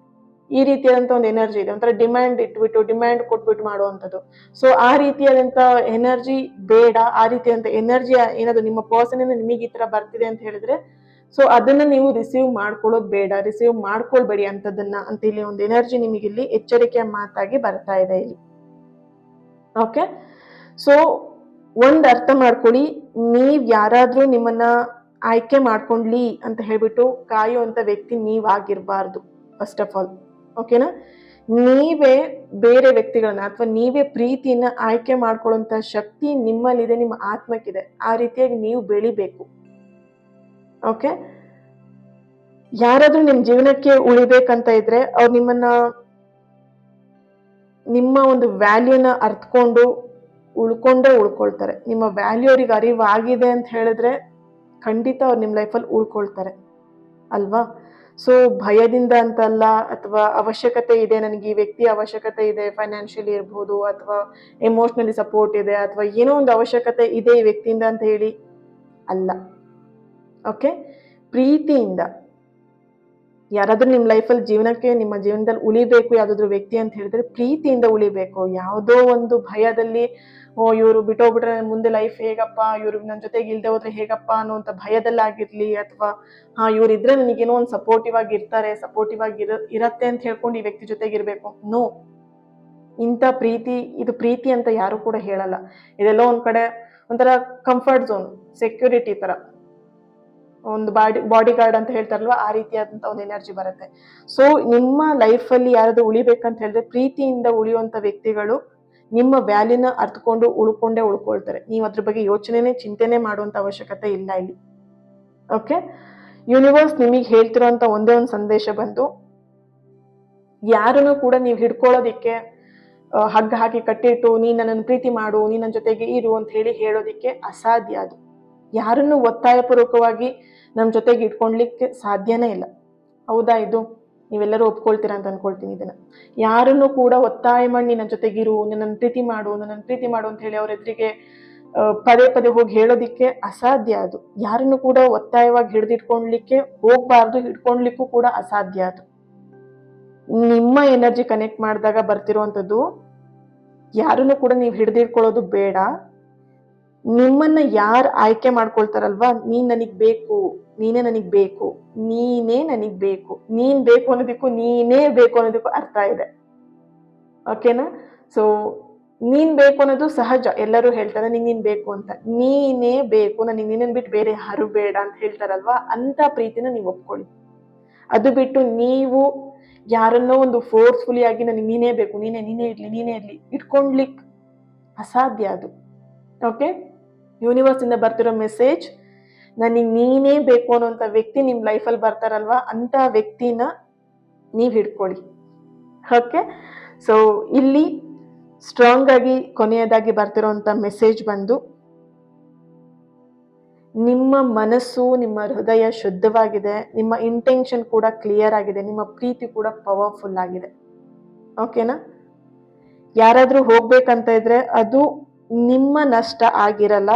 ಈ ರೀತಿಯಾದಂತ ಒಂದು ಎನರ್ಜಿ ಇದೆ. ಒಂಥರ ಡಿಮ್ಯಾಂಡ್ ಇಟ್ಬಿಟ್ಟು ಡಿಮ್ಯಾಂಡ್ ಕೊಟ್ಬಿಟ್ಟು ಮಾಡುವಂಥದ್ದು. ಸೊ ಆ ರೀತಿಯಾದಂತ ಎನರ್ಜಿ ಬೇಡ. ಆ ರೀತಿಯಾದಂತ ಎನರ್ಜಿ ಏನಾದ್ರು ನಿಮ್ಮ ಪರ್ಸನ್ ಇಂದ ನಿಮಗೆ ಈ ತರ ಬರ್ತಿದೆ ಅಂತ ಹೇಳಿದ್ರೆ, ಸೊ ಅದನ್ನ ನೀವು ರಿಸೀವ್ ಮಾಡ್ಕೊಳ್ಳೋದು ಬೇಡ, ರಿಸೀವ್ ಮಾಡ್ಕೊಳ್ಬೇಡಿ ಅಂತದನ್ನ ಅಂತ ಇಲ್ಲಿ ಒಂದು ಎನರ್ಜಿ ನಿಮಗೆ ಇಲ್ಲಿ ಎಚ್ಚರಿಕೆಯ ಮಾತಾಗಿ ಬರ್ತಾ ಇದೆ ಇಲ್ಲಿ. ಓಕೆ, ಸೊ ಒಂದ್ ಅರ್ಥ ಮಾಡ್ಕೊಳ್ಳಿ, ನೀವ್ ಯಾರಾದ್ರೂ ನಿಮ್ಮನ್ನ ಆಯ್ಕೆ ಮಾಡ್ಕೊಂಡ್ಲಿ ಅಂತ ಹೇಳ್ಬಿಟ್ಟು ಕಾಯುವಂತ ವ್ಯಕ್ತಿ ನೀವಾಗಿರ್ಬಾರ್ದು ಫಸ್ಟ್ ಆಫ್ ಆಲ್. ಓಕೆನಾ, ನೀವೇ ಬೇರೆ ವ್ಯಕ್ತಿಗಳನ್ನ ಅಥವಾ ನೀವೇ ಪ್ರೀತಿಯನ್ನ ಆಯ್ಕೆ ಮಾಡ್ಕೊಳ್ಳುವಂತ ಶಕ್ತಿ ನಿಮ್ಮಲ್ಲಿದೆ, ನಿಮ್ಮ ಆತ್ಮಕ್ಕಿದೆ. ಆ ರೀತಿಯಾಗಿ ನೀವು ಬೆಳಿಬೇಕು. ಓಕೆ, ಯಾರಾದ್ರೂ ನಿಮ್ ಜೀವನಕ್ಕೆ ಉಳಿಬೇಕಂತ ಇದ್ರೆ ಅವ್ರು ನಿಮ್ಮ ಒಂದು ವ್ಯಾಲ್ಯೂನ ಅರ್ಥಕೊಂಡು ಉಳ್ಕೊಳ್ತಾರೆ. ನಿಮ್ಮ ವ್ಯಾಲ್ಯೂ ಅವ್ರಿಗೆ ಅರಿವಾಗಿದೆ ಅಂತ ಹೇಳಿದ್ರೆ ಖಂಡಿತ ಅವ್ರು ನಿಮ್ ಲೈಫಲ್ಲಿ ಉಳ್ಕೊಳ್ತಾರೆ ಅಲ್ವಾ. ಸೊ ಭಯದಿಂದ ಅಂತಲ್ಲ, ಅಥವಾ ಅವಶ್ಯಕತೆ ಇದೆ, ನನಗೆ ಈ ವ್ಯಕ್ತಿ ಅವಶ್ಯಕತೆ ಇದೆ, ಫೈನಾನ್ಷಿಯಲಿ ಇರ್ಬೋದು ಅಥವಾ ಎಮೋಷನಲಿ ಸಪೋರ್ಟ್ ಇದೆ, ಅಥವಾ ಏನೋ ಒಂದು ಅವಶ್ಯಕತೆ ಇದೆ ಈ ವ್ಯಕ್ತಿಯಿಂದ ಅಂತ ಹೇಳಿ ಅಲ್ಲ. ಓಕೆ, ಪ್ರೀತಿಯಿಂದ ಯಾರಾದ್ರೂ ನಿಮ್ಮ ಲೈಫಲ್ಲಿ ನಿಮ್ಮ ಜೀವನದಲ್ಲಿ ಉಳಿಬೇಕು ಯಾವ್ದಾದ್ರು ವ್ಯಕ್ತಿ ಅಂತ ಹೇಳಿದ್ರೆ ಪ್ರೀತಿಯಿಂದ ಉಳಿಬೇಕು. ಯಾವುದೋ ಒಂದು ಭಯದಲ್ಲಿ ಇವರು ಬಿಟ್ಟೋಗ್ಬಿಟ್ರೆ ಮುಂದೆ ಲೈಫ್ ಹೇಗಪ್ಪ, ಇವ್ರು ನನ್ನ ಜೊತೆಗೆ ಇಲ್ದೆ ಹೋದ್ರೆ ಹೇಗಪ್ಪ ಅನ್ನುವಂಥ ಭಯದಲ್ಲಾಗಿರ್ಲಿ, ಅಥವಾ ಇವ್ರು ಇದ್ರೆ ನನಗೇನೋ ಒಂದು ಸಪೋರ್ಟಿವ್ ಆಗಿ ಇರ್ತಾರೆ, ಸಪೋರ್ಟಿವ್ ಆಗಿ ಇರತ್ತೆ ಅಂತ ಹೇಳ್ಕೊಂಡು ಈ ವ್ಯಕ್ತಿ ಜೊತೆಗಿರ್ಬೇಕು. ನೋ, ಇಂಥ ಇದು ಪ್ರೀತಿ ಅಂತ ಯಾರು ಕೂಡ ಹೇಳಲ್ಲ. ಇದೆಲ್ಲೋ ಒಂದ್ ಕಡೆ ಒಂಥರ ಕಂಫರ್ಟ್ ಝೋನ್, ಸೆಕ್ಯೂರಿಟಿ ತರ, ಒಂದು ಬಾಡಿ ಗಾರ್ಡ್ ಅಂತ ಹೇಳ್ತಾರಲ್ವಾ, ಆ ರೀತಿಯಾದಂತ ಒಂದು ಎನರ್ಜಿ ಬರುತ್ತೆ. ಸೊ ನಿಮ್ಮ ಲೈಫಲ್ಲಿ ಯಾರಾದ್ರೂ ಉಳಿಬೇಕಂತ ಹೇಳಿದ್ರೆ ಪ್ರೀತಿಯಿಂದ ಉಳಿಯುವಂತ ವ್ಯಕ್ತಿಗಳು ನಿಮ್ಮ ವ್ಯಾಲ್ಯೂನ ಅರ್ಥಕೊಂಡು ಉಳ್ಕೊಳ್ತಾರೆ. ನೀವು ಅದ್ರ ಬಗ್ಗೆ ಚಿಂತೆನೆ ಮಾಡುವಂತ ಅವಶ್ಯಕತೆ ಇಲ್ಲ ಇಲ್ಲಿ. ಓಕೆ, ಯೂನಿವರ್ಸ್ ನಿಮಗೆ ಹೇಳ್ತಿರೋಂತ ಒಂದೇ ಒಂದು ಸಂದೇಶ ಬಂದು, ಯಾರನ್ನು ಕೂಡ ನೀವು ಹಿಡ್ಕೊಳ್ಳೋದಿಕ್ಕೆ ಹಗ್ಗ ಹಾಕಿ ಕಟ್ಟಿಟ್ಟು ನೀನ್ ನನ್ನನ್ನು ಪ್ರೀತಿ ಮಾಡು, ನೀನ್ ನನ್ನ ಜೊತೆಗೆ ಇರು ಅಂತ ಹೇಳೋದಿಕ್ಕೆ ಅಸಾಧ್ಯ. ಅದು ಯಾರನ್ನು ಒತ್ತಾಯಪೂರ್ವಕವಾಗಿ ನಮ್ಮ ಜೊತೆಗೆ ಇಟ್ಕೊಳ್ಲಿಕ್ಕೆ ಸಾಧ್ಯನೇ ಇಲ್ಲ. ಹೌದಾ? ಇದು ನೀವೆಲ್ಲರೂ ಒಪ್ಕೊಳ್ತೀರಾ ಅಂತ ಅನ್ಕೊಳ್ತೀನಿ. ಇದನ್ನ ಯಾರನ್ನು ಕೂಡ ಒತ್ತಾಯ ಮಾಡಿ ನನ್ನ ಜೊತೆಗಿರು, ನನ್ನನ್ನು ಪ್ರೀತಿ ಮಾಡು ಅಂತ ಹೇಳಿ ಅವ್ರ ಎದುರಿಗೆ ಪದೇ ಪದೇ ಹೋಗಿ ಹೇಳೋದಿಕ್ಕೆ ಅಸಾಧ್ಯ. ಅದು ಯಾರನ್ನು ಕೂಡ ಒತ್ತಾಯವಾಗಿ ಹಿಡಿದಿಟ್ಕೊಳ್ಲಿಕ್ಕೆ ಹೋಗ್ಬಾರ್ದು, ಹಿಡ್ಕೊಳ್ಲಿಕ್ಕೂ ಕೂಡ ಅಸಾಧ್ಯ. ಅದು ನಿಮ್ಮ ಎನರ್ಜಿ ಕನೆಕ್ಟ್ ಮಾಡಿದಾಗ ಬರ್ತಿರುವಂಥದ್ದು. ಯಾರನ್ನು ಕೂಡ ನೀವು ಹಿಡಿದಿಟ್ಕೊಳ್ಳೋದು ಬೇಡ. ನಿಮ್ಮನ್ನ ಯಾರು ಆಯ್ಕೆ ಮಾಡ್ಕೊಳ್ತಾರಲ್ವಾ, ನೀನ್ ನನಗ್ ಬೇಕು, ನೀನೇ ನನಗ್ ಬೇಕು, ನೀನೇ ನನಗ್ ಬೇಕು, ನೀನ್ ಬೇಕು ಅನ್ನೋದಕ್ಕೂ ನೀನೇ ಬೇಕು ಅನ್ನೋದಕ್ಕೂ ಅರ್ಥ ಇದೆ. ಓಕೆನಾ? ಸೊ ನೀನ್ ಬೇಕು ಅನ್ನೋದು ಸಹಜ, ಎಲ್ಲರೂ ಹೇಳ್ತಾರೆ ನೀನ್ ಬೇಕು ಅಂತ. ನೀನೇ ಬೇಕು, ನನಗೆ ನೀನನ್ ಬಿಟ್ಟು ಬೇರೆ ಯಾರು ಬೇಡ ಅಂತ ಹೇಳ್ತಾರಲ್ವಾ, ಅಂತ ಪ್ರೀತಿನ ನೀವು ಒಪ್ಕೊಳ್ಳಿ. ಅದು ಬಿಟ್ಟು ನೀವು ಯಾರನ್ನೋ ಒಂದು ಫೋರ್ಸ್ಫುಲಿ ಆಗಿ ನನಗೆ ನೀನೇ ಬೇಕು, ನೀನೇ ಇರ್ಲಿ ಇಟ್ಕೊಂಡ್ಲಿಕ್ ಅಸಾಧ್ಯ ಅದು. ಓಕೆ, ಯೂನಿವರ್ಸ್ ಇಂದ ಬರ್ತಿರೋ ಮೆಸೇಜ್, ನನಗೆ ನೀನೇ ಬೇಕು ಅನ್ನೋಂಥ ವ್ಯಕ್ತಿ ನಿಮ್ ಲೈಫಲ್ಲಿ ಬರ್ತಾರಲ್ವಾ, ಅಂತ ವ್ಯಕ್ತಿನ ನೀವ್ ಹಿಡ್ಕೊಳ್ಳಿ. ಓಕೆ, ಸೊ ಇಲ್ಲಿ ಸ್ಟ್ರಾಂಗ್ ಆಗಿ ಕೊನೆಯದಾಗಿ ಬರ್ತಿರೋಂಥ ಮೆಸೇಜ್ ಬಂದು, ನಿಮ್ಮ ಮನಸ್ಸು, ನಿಮ್ಮ ಹೃದಯ ಶುದ್ಧವಾಗಿದೆ, ನಿಮ್ಮ ಇಂಟೆನ್ಷನ್ ಕೂಡ ಕ್ಲಿಯರ್ ಆಗಿದೆ, ನಿಮ್ಮ ಪ್ರೀತಿ ಕೂಡ ಪವರ್ಫುಲ್ ಆಗಿದೆ. ಓಕೆನಾ? ಯಾರಾದ್ರೂ ಹೋಗ್ಬೇಕಂತ ಇದ್ರೆ ಅದು ನಿಮ್ಮ ನಷ್ಟ ಆಗಿರಲ್ಲ,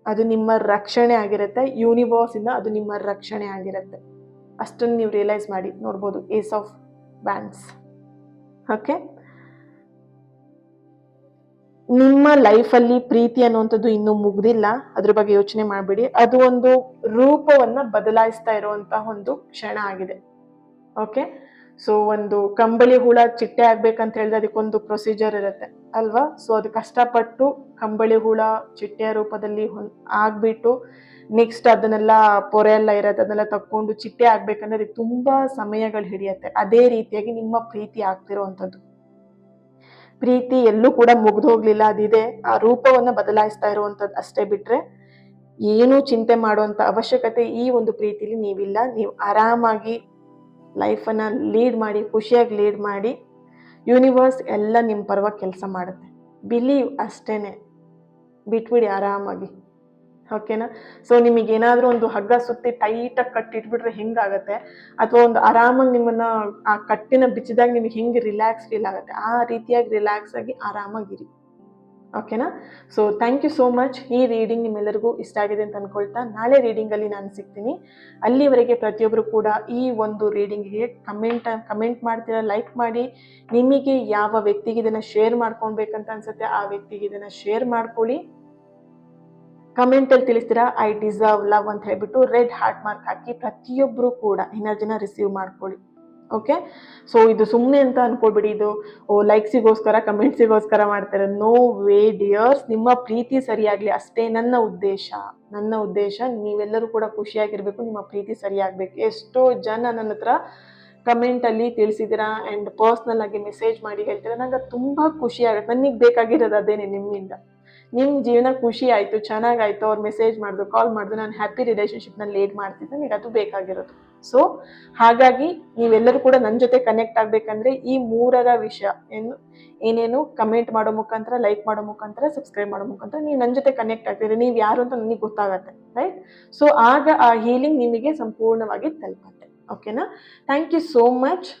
ಅದು ನಿಮ್ಮ ರಕ್ಷಣೆ ಆಗಿರುತ್ತೆ, ಯೂನಿವರ್ಸಿಂದ ಅದು ನಿಮ್ಮ ರಕ್ಷಣೆ ಆಗಿರುತ್ತೆ. ಅಷ್ಟನ್ನು ನೀವು ರಿಯಲೈಸ್ ಮಾಡಿ ನೋಡ್ಬೋದು. ಏಸ್ ಆಫ್ ವ್ಯಾಂಡ್ಸ್. ಓಕೆ, ನಿಮ್ಮ ಲೈಫಲ್ಲಿ ಪ್ರೀತಿ ಅನ್ನುವಂಥದ್ದು ಇನ್ನೂ ಮುಗ್ದಿಲ್ಲ, ಅದ್ರ ಬಗ್ಗೆ ಯೋಚನೆ ಮಾಡಬೇಡಿ. ಅದು ಒಂದು ರೂಪವನ್ನ ಬದಲಾಯಿಸ್ತಾ ಇರುವಂತಹ ಒಂದು ಕ್ಷಣ ಆಗಿದೆ. ಓಕೆ, ಸೊ ಒಂದು ಕಂಬಳಿ ಹುಳ ಚಿಟ್ಟೆ ಆಗ್ಬೇಕಂತ ಹೇಳಿದ್ರೆ ಅದಕ್ಕೊಂದು ಪ್ರೊಸೀಜರ್ ಇರುತ್ತೆ ಅಲ್ವಾ? ಸೊ ಅದು ಕಷ್ಟಪಟ್ಟು ಕಂಬಳಿ ಹುಳ ಚಿಟ್ಟೆಯ ರೂಪದಲ್ಲಿ ಆಗ್ಬಿಟ್ಟು ನೆಕ್ಸ್ಟ್ ಅದನ್ನೆಲ್ಲ ಪೊರೆ ಎಲ್ಲ ಇರತ್ತೆ, ಅದನ್ನೆಲ್ಲ ತಕ್ಕೊಂಡು ಚಿಟ್ಟೆ ಆಗ್ಬೇಕಂದ್ರೆ ಅದಕ್ಕೆ ತುಂಬಾ ಸಮಯಗಳು ಹಿಡಿಯತ್ತೆ. ಅದೇ ರೀತಿಯಾಗಿ ನಿಮ್ಮ ಪ್ರೀತಿ ಆಗ್ತಿರೋವಂಥದ್ದು. ಪ್ರೀತಿ ಎಲ್ಲೂ ಕೂಡ ಮುಗ್ದು ಹೋಗ್ಲಿಲ್ಲ, ಅದಿದೆ, ಆ ರೂಪವನ್ನ ಬದಲಾಯಿಸ್ತಾ ಇರುವಂತದ್ದು ಅಷ್ಟೇ. ಬಿಟ್ರೆ ಏನೂ ಚಿಂತೆ ಮಾಡುವಂತ ಅವಶ್ಯಕತೆ ಈ ಒಂದು ಪ್ರೀತಿಲಿ ನೀವಿಲ್ಲ. ನೀವು ಆರಾಮಾಗಿ ಲೈಫನ್ನ ಲೀಡ್ ಮಾಡಿ, ಖುಷಿಯಾಗಿ ಲೀಡ್ ಮಾಡಿ. ಯೂನಿವರ್ಸ್ ಎಲ್ಲ ನಿಮ್ಮ ಪರವಾಗಿ ಕೆಲಸ ಮಾಡುತ್ತೆ. ಬಿಲೀವ್ ಅಷ್ಟೇನೆ, ಬಿಟ್ಬಿಡಿ ಆರಾಮಾಗಿ. ಓಕೆನಾ? ಸೊ ನಿಮಗೇನಾದ್ರೂ ಒಂದು ಹಗ್ಗ ಸುತ್ತಿ ಟೈಟಾಗಿ ಕಟ್ಟಿಟ್ಬಿಟ್ರೆ ಹೆಂಗಾಗತ್ತೆ, ಅಥವಾ ಒಂದು ಆರಾಮಾಗಿ ನಿಮ್ಮನ್ನ ಆ ಕಟ್ಟಿನ ಬಿಚ್ಚಿದಾಗ ನಿಮಗೆ ಹೆಂಗೆ ರಿಲ್ಯಾಕ್ಸ್ ಫೀಲ್ ಆಗುತ್ತೆ, ಆ ರೀತಿಯಾಗಿ ರಿಲ್ಯಾಕ್ಸ್ ಆಗಿ ಆರಾಮಾಗಿರಿ. ಓಕೆನಾ? So thank you so much. ಈ ರೀಡಿಂಗ್ ನಿಮ್ಮೆಲ್ಲರಿಗೂ ಇಷ್ಟ ಆಗಿದೆ ಅಂತ ಅನ್ಕೊಳ್ತಾ ನಾಳೆ ರೀಡಿಂಗಲ್ಲಿ ನಾನು ಸಿಗ್ತೀನಿ. ಅಲ್ಲಿವರೆಗೆ ಪ್ರತಿಯೊಬ್ಬರು ಕೂಡ ಈ ಒಂದು ರೀಡಿಂಗಿಗೆ ಕಮೆಂಟ್ ಮಾಡ್ತೀರಾ, ಲೈಕ್ ಮಾಡಿ. ನಿಮಗೆ ಯಾವ ವ್ಯಕ್ತಿಗೆ ಇದನ್ನು ಶೇರ್ ಮಾಡ್ಕೊಳ್ಬೇಕಂತ ಅನ್ಸುತ್ತೆ ಆ ವ್ಯಕ್ತಿಗೆ ಇದನ್ನು ಶೇರ್ ಮಾಡ್ಕೊಳ್ಳಿ. ಕಮೆಂಟಲ್ಲಿ ತಿಳಿಸ್ತೀರಾ ಐ ಡಿಸರ್ವ್ ಲವ್ ಅಂತ ಹೇಳ್ಬಿಟ್ಟು ರೆಡ್ ಹಾರ್ಟ್ ಮಾರ್ಕ್ ಹಾಕಿ ಪ್ರತಿಯೊಬ್ಬರು ಕೂಡ ಎನರ್ಜಿನ ರಿಸೀವ್ ಮಾಡ್ಕೊಳ್ಳಿ. ಓಕೆ, ಸೊ ಇದು ಸುಮ್ಮನೆ ಅಂತ ಅನ್ಕೊಳ್ಬಿಡಿ, ಇದು ಲೈಕ್ಸಿಗೋಸ್ಕರ ಕಮೆಂಟ್ಸಿಗೋಸ್ಕರ ಮಾಡ್ತಾರೆ. ನೋ ವೇ ಡಿಯರ್ಸ್, ನಿಮ್ಮ ಪ್ರೀತಿ ಸರಿಯಾಗಲಿ ಅಷ್ಟೇ ನನ್ನ ಉದ್ದೇಶ. ನೀವೆಲ್ಲರೂ ಕೂಡ ಖುಷಿಯಾಗಿರ್ಬೇಕು, ನಿಮ್ಮ ಪ್ರೀತಿ ಸರಿಯಾಗಬೇಕು. ಎಷ್ಟೋ ಜನ ನನ್ನ ಹತ್ರ ಕಮೆಂಟಲ್ಲಿ ತಿಳಿಸಿದ್ದೀರಾ ಆ್ಯಂಡ್ ಪರ್ಸ್ನಲ್ ಆಗಿ ಮೆಸೇಜ್ ಮಾಡಿ ಹೇಳ್ತೀರಾ. ನಂಗೆ ತುಂಬ ಖುಷಿ ಆಗುತ್ತೆ. ನನಗೆ ಬೇಕಾಗಿರೋದು ಅದೇನೆ, ನಿಮ್ಮಿಂದ ನಿಮ್ಮ ಜೀವನ ಖುಷಿ ಆಯಿತು, ಚೆನ್ನಾಗಾಯ್ತು, ಅವ್ರು ಮೆಸೇಜ್ ಮಾಡಿದ್ರು, ಕಾಲ್ ಮಾಡಿದ್ರು, ನಾನು ಹ್ಯಾಪಿ ರಿಲೇಷನ್ಶಿಪ್ನಲ್ಲಿ ಲೀಡ್ ಮಾಡ್ತಿದ್ದೆ, ನನಗೆ ಅದು ಬೇಕಾಗಿರೋದು. ಸೊ ಹಾಗಾಗಿ ನೀವೆಲ್ಲರೂ ಕೂಡ ನನ್ನ ಜೊತೆ ಕನೆಕ್ಟ್ ಆಗಬೇಕಂದ್ರೆ ಈ ಮೂರರ ವಿಷಯ ಏನೇನು ಕಮೆಂಟ್ ಮಾಡೋ ಮುಖಾಂತರ, ಲೈಕ್ ಮಾಡೋ ಮುಖಾಂತರ, ಸಬ್ಸ್ಕ್ರೈಬ್ ಮಾಡೋ ಮುಖಾಂತರ ನೀವು ನನ್ನ ಜೊತೆ ಕನೆಕ್ಟ್ ಆಗ್ತಿದ್ರೆ ನೀವು ಯಾರು ಅಂತ ನನಗೆ ಗೊತ್ತಾಗತ್ತೆ, ರೈಟ್? ಸೊ ಆಗ ಆ ಹೀಲಿಂಗ್ ನಿಮಗೆ ಸಂಪೂರ್ಣವಾಗಿ ತಲುಪತ್ತೆ. ಓಕೆನಾ? Thank you so much.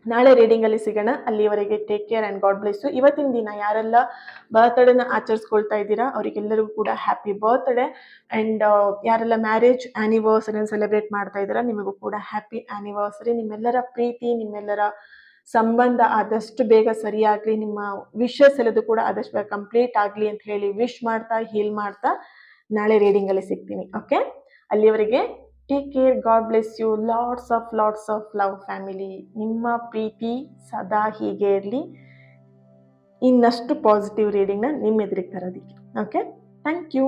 ನಾಳೆ ರೀಡಿಂಗಲ್ಲಿ ಸಿಗೋಣ. ಅಲ್ಲಿವರೆಗೆ take care and God bless you. ಇವತ್ತಿನ ದಿನ ಯಾರೆಲ್ಲ ಬರ್ತ್ಡೇನ ಆಚರಿಸ್ಕೊಳ್ತಾ ಇದ್ದೀರಾ ಅವರಿಗೆಲ್ಲರಿಗೂ ಕೂಡ ಹ್ಯಾಪಿ ಬರ್ತ್ಡೇ. ಆ್ಯಂಡ್ ಯಾರೆಲ್ಲ ಮ್ಯಾರೇಜ್ ಆ್ಯನಿವರ್ಸರಿನ ಸೆಲೆಬ್ರೇಟ್ ಮಾಡ್ತಾ ಇದ್ದೀರಾ ನಿಮಗೂ ಕೂಡ ಹ್ಯಾಪಿ ಆ್ಯನಿವರ್ಸರಿ. ನಿಮ್ಮೆಲ್ಲರ ಪ್ರೀತಿ, ನಿಮ್ಮೆಲ್ಲರ ಸಂಬಂಧ ಆದಷ್ಟು ಬೇಗ ಸರಿಯಾಗಲಿ, ನಿಮ್ಮ ವಿಶಸ್ ಎಲ್ಲದು ಕೂಡ ಆದಷ್ಟು ಬೇಗ ಕಂಪ್ಲೀಟ್ ಆಗಲಿ ಅಂತ ಹೇಳಿ ವಿಶ್ ಮಾಡ್ತಾ, ಹೀಲ್ ಮಾಡ್ತಾ ನಾಳೆ ರೀಡಿಂಗಲ್ಲಿ ಸಿಗ್ತೀನಿ. ಓಕೆ, ಅಲ್ಲಿವರೆಗೆ take care, God bless you, lots of love family. ನಿಮ್ಮ ಪ್ರೀತಿ ಸದಾ ಹೀಗೆ ಇರಲಿ. ಇನ್ನಷ್ಟು ಪಾಸಿಟಿವ್ ರೀಡಿಂಗ್ನ ನಿಮ್ಮ ಎದುರಿಗೆ ತರೋದಕ್ಕೆ. Okay, thank you.